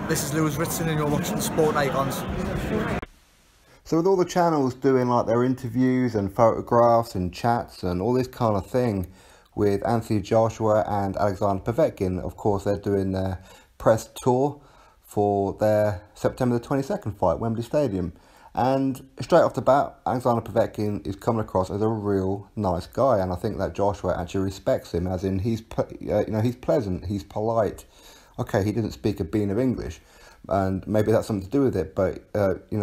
This is Lewis Ritson and you're watching Sport Icons. So with all the channels doing like their interviews and photographs and chats and all this kind of thing with Anthony Joshua and Alexander Povetkin, of course they're doing their press tour for their September the 22nd fight, Wembley Stadium. And straight off the bat, Alexander Povetkin is coming across as a real nice guy, and I think that Joshua actually respects him, as in he's pleasant, he's polite. Okay, he didn't speak a bean of English, and maybe that's something to do with it, but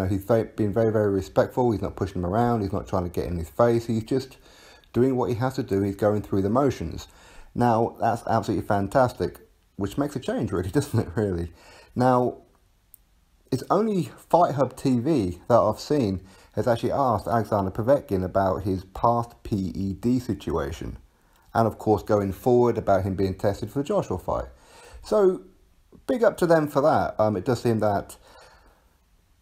he's been very, very respectful. He's not pushing him around, he's not trying to get in his face, he's just doing what he has to do. He's going through the motions. Now, that's absolutely fantastic, which makes a change, really, doesn't it, really? Now, it's only Fight Hub TV that I've seen has actually asked Alexander Povetkin about his past PED situation, and of course going forward about him being tested for the Joshua fight. So, big up to them for that. It does seem that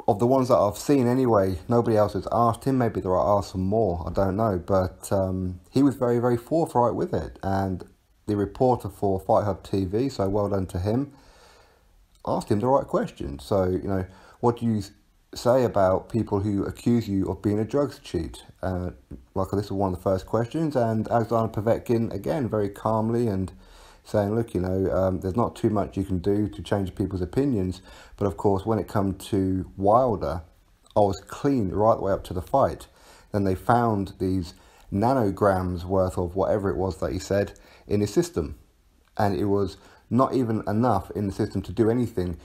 of the ones that I've seen anyway, nobody else has asked him. Maybe there are some more, I don't know. But he was very, very forthright with it. And the reporter for Fight Hub TV, so well done to him, asked him the right question. So, what do you say about people who accuse you of being a drugs cheat? This is one of the first questions. And Alexander Povetkin, again, very calmly and saying, look, there's not too much you can do to change people's opinions. But of course, when it comes to Wilder, I was clean right the way up to the fight. Then they found these nanograms worth of whatever it was that he said in his system. And it was not even enough in the system to do anything,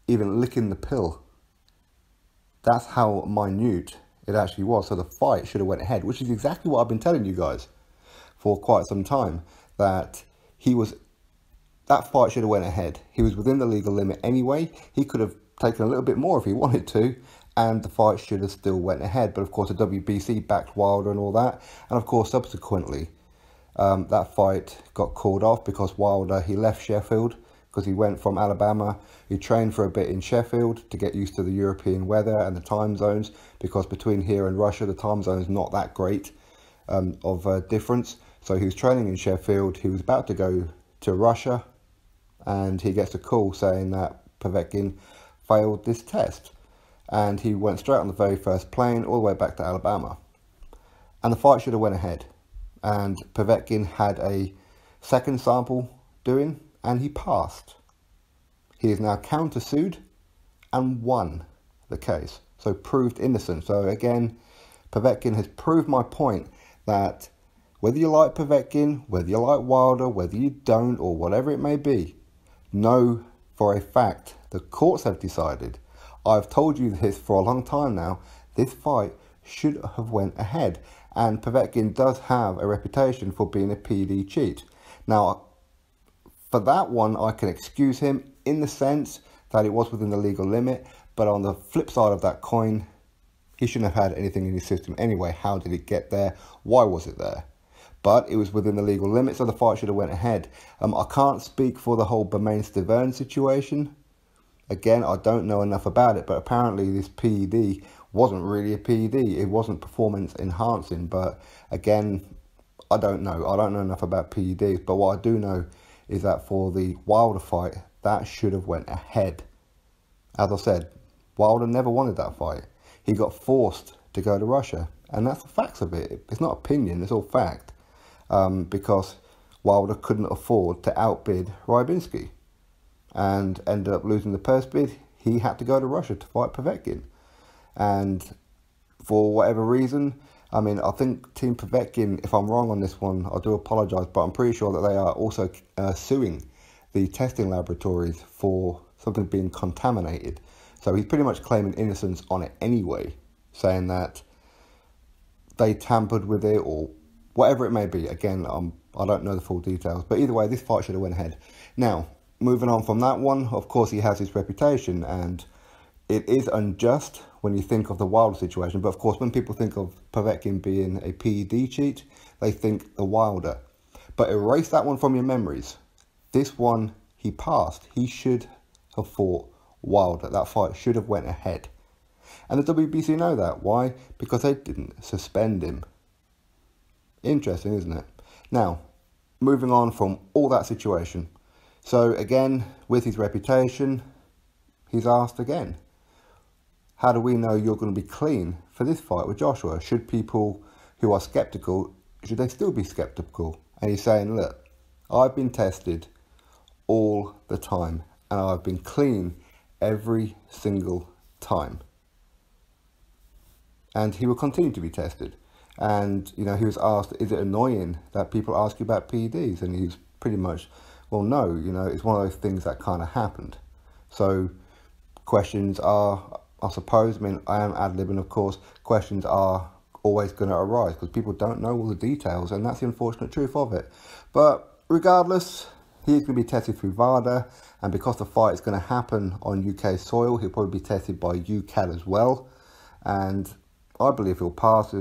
even licking the pill. That's how minute it actually was. So the fight should have went ahead, which is exactly what I've been telling you guys for quite some time, that that fight should have went ahead. He was within the legal limit anyway. He could have taken a little bit more if he wanted to, and the fight should have still went ahead. But of course, the WBC backed Wilder and all that. And of course, subsequently, that fight got called off because Wilder, he left Sheffield because he went from Alabama. He trained for a bit in Sheffield to get used to the European weather and the time zones, because between here and Russia, the time zone is not that great of difference. So he was training in Sheffield. He was about to go to Russia, and he gets a call saying that Povetkin failed this test. And he went straight on the very first plane all the way back to Alabama. And the fight should have went ahead. And Povetkin had a second sample doing, and he passed. He is now countersued and won the case. So proved innocent. So again, Povetkin has proved my point that whether you like Povetkin, whether you like Wilder, whether you don't, or whatever it may be, know for a fact the courts have decided. I've told you this for a long time now. This fight should have went ahead. And Povetkin does have a reputation for being a PED cheat. Now, for that one, I can excuse him in the sense that it was within the legal limit. But on the flip side of that coin, he shouldn't have had anything in his system anyway. How did it get there? Why was it there? But it was within the legal limit, so the fight should have went ahead. I can't speak for the whole Bermain-Stiverne situation. Again, I don't know enough about it, but apparently this PED wasn't really a PED. It wasn't performance enhancing, but again, I don't know. I don't know enough about PEDs, but what I do know is that for the Wilder fight, that should have went ahead. As I said, Wilder never wanted that fight. He got forced to go to Russia, and that's the facts of it. It's not opinion, it's all fact. Because Wilder couldn't afford to outbid Rybinski and ended up losing the purse bid. He had to go to Russia to fight Povetkin. And for whatever reason, I think Team Povetkin, if I'm wrong on this one, I do apologise, but I'm pretty sure that they are also suing the testing laboratories for something being contaminated. So he's pretty much claiming innocence on it anyway, saying that they tampered with it or whatever it may be. Again, I don't know the full details, but either way, this fight should have went ahead. Now, moving on from that one, of course, he has his reputation, and it is unjust when you think of the Wilder situation. But of course, when people think of Povetkin being a PED cheat, they think the Wilder. But erase that one from your memories. This one, he passed. He should have fought Wilder. That fight should have went ahead. And the WBC know that. Why? Because they didn't suspend him. Interesting, isn't it? Now, moving on from all that situation. So again, with his reputation, he's asked again, how do we know you're going to be clean for this fight with Joshua? Should people who are skeptical, should they still be skeptical? And he's saying, look, I've been tested all the time and I've been clean every single time. And he will continue to be tested. And, you know, he was asked, is it annoying that people ask you about PEDs? And he's pretty much, well, no, you know, it's one of those things that kind of happened. So questions are, I suppose, I mean, I am ad-libbing, of course, questions are always going to arise because people don't know all the details, and that's the unfortunate truth of it. But regardless, he's going to be tested through VADA, and because the fight is going to happen on UK soil, he'll probably be tested by UCAD as well. And I believe he'll pass.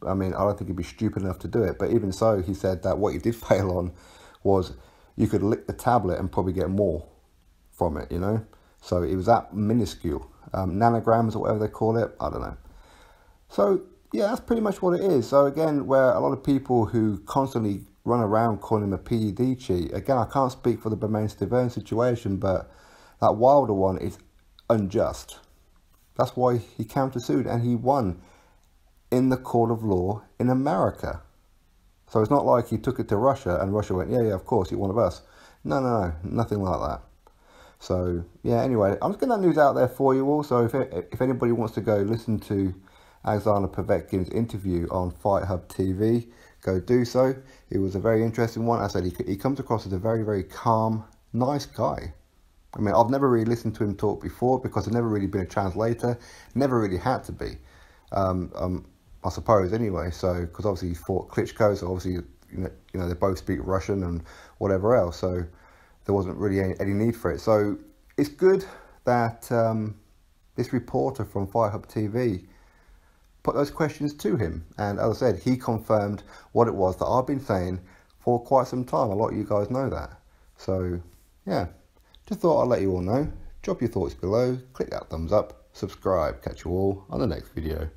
I mean, I don't think he'd be stupid enough to do it, but even so, he said that what he did fail on was you could lick the tablet and probably get more from it, you know? So it was that minuscule. Nanograms or whatever they call it, I don't know. So yeah, that's pretty much what it is. So again, where a lot of people who constantly run around calling him a PED cheat, again, I can't speak for the Bermain Stiverne situation, but that Wilder one is unjust. That's why he countersued and he won in the court of law in America. So it's not like he took it to Russia and Russia went, yeah, of course, you're one of us. No, nothing like that. So yeah, anyway, I'm just getting that news out there for you all. So if anybody wants to go listen to Alexander Povetkin's interview on Fight Hub TV, go do so. It was a very interesting one. As I said, he comes across as a very, very calm, nice guy. I mean, I've never really listened to him talk before because I've never really been a translator. Never really had to be, I suppose, anyway. So, because obviously he fought Klitschko, so obviously, you know, they both speak Russian and whatever else. So there wasn't really any need for it. So it's good that this reporter from Fight Hub TV put those questions to him. And as I said, he confirmed what it was that I've been saying for quite some time. A lot of you guys know that. So, yeah, just thought I'd let you all know. Drop your thoughts below, click that thumbs up, subscribe. Catch you all on the next video.